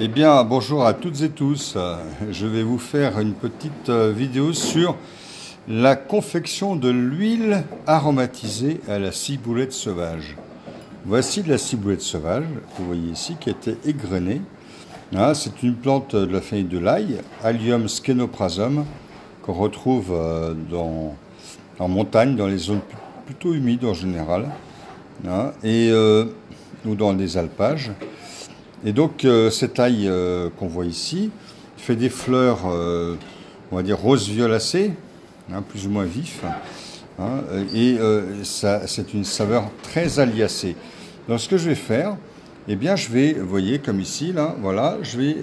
Eh bien, bonjour à toutes et tous. Je vais vous faire une petite vidéo sur la confection de l'huile aromatisée à la ciboulette sauvage. Voici de la ciboulette sauvage, que vous voyez ici, qui a été égrenée. C'est une plante de la famille de l'ail, Allium scenoprasum, qu'on retrouve en montagne, dans les zones plutôt humides en général, ou dans les alpages. Et donc cette ail qu'on voit ici fait des fleurs, on va dire rose violacées, plus ou moins vif, c'est une saveur très aliacée. Donc ce que je vais faire, eh bien je vais, vous voyez comme ici là, voilà, je vais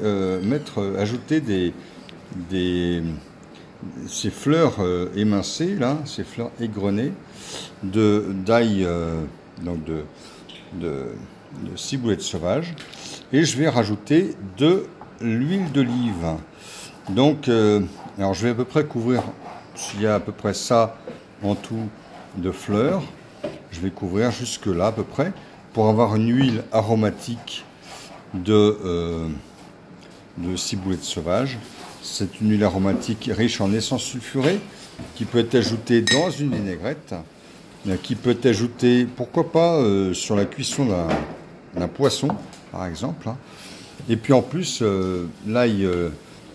ajouter ces fleurs émincées là, ces fleurs égrenées d'ail, donc de ciboulette sauvage. Et je vais rajouter de l'huile d'olive. Donc, alors je vais à peu près couvrir, s'il y a à peu près ça en tout de fleurs, je vais couvrir jusque là à peu près, pour avoir une huile aromatique de ciboulette sauvage. C'est une huile aromatique riche en essence sulfurée, qui peut être ajoutée dans une vinaigrette, qui peut être ajoutée, pourquoi pas, sur la cuisson d'un poisson, par exemple. Et puis en plus, l'ail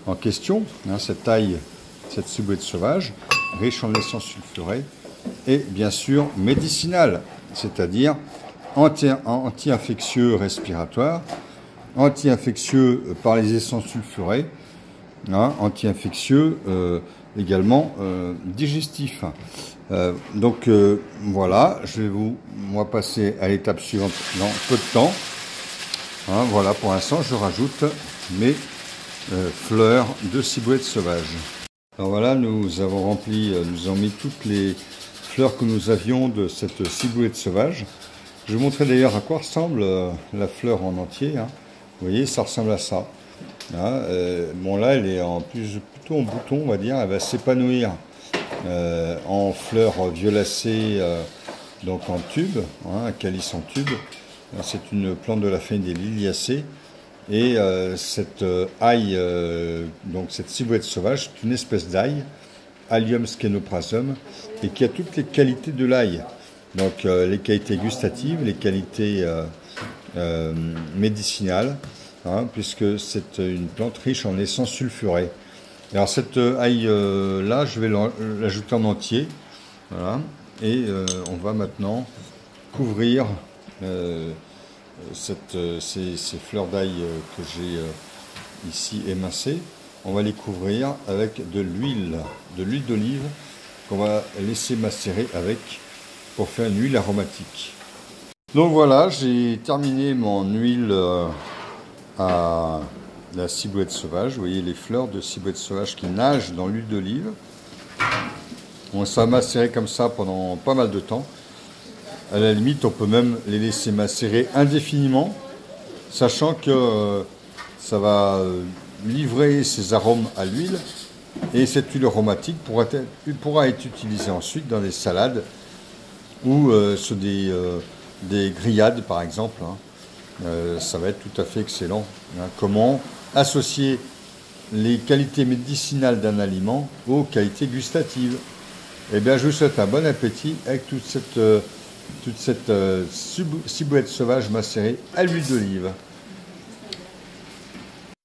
en question, cette ciboulette sauvage, riche en essence sulfurée, est bien sûr médicinale, c'est-à-dire anti-infectieux respiratoire, anti-infectieux par les essences sulfurées, anti-infectieux également digestif. Donc voilà, je vais moi passer à l'étape suivante dans peu de temps. Voilà, pour l'instant, je rajoute mes fleurs de ciboulette sauvage. Alors voilà, nous avons mis toutes les fleurs que nous avions de cette ciboulette sauvage. Je vais vous montrer d'ailleurs à quoi ressemble la fleur en entier. Vous voyez, ça ressemble à ça. Bon là, elle est plutôt en bouton, on va dire. Elle va s'épanouir en fleurs violacées, donc en tube, un calice en tube. C'est une plante de la famille des liliacées. Et cette ail, donc cette ciboulette sauvage, c'est une espèce d'ail, Allium scenoprasum, et qui a toutes les qualités de l'ail. Donc les qualités gustatives, les qualités médicinales, puisque c'est une plante riche en essence sulfurée. Alors cette ail là, je vais l'ajouter en entier. Voilà. Et on va maintenant couvrir ces fleurs d'ail que j'ai ici émincées. On va les couvrir avec de l'huile d'olive qu'on va laisser macérer pour faire une huile aromatique. Donc voilà, j'ai terminé mon huile à la ciboulette sauvage. Vous voyez les fleurs de ciboulette sauvage qui nagent dans l'huile d'olive. On va macérer comme ça pendant pas mal de temps. À la limite, on peut même les laisser macérer indéfiniment, sachant que ça va livrer ses arômes à l'huile. Et cette huile aromatique pourra être utilisée ensuite dans des salades ou sur des grillades, par exemple. Ça va être tout à fait excellent. Comment associer les qualités médicinales d'un aliment aux qualités gustatives. Eh bien, je vous souhaite un bon appétit avec toute cette ciboulette sauvage macérée à l'huile d'olive.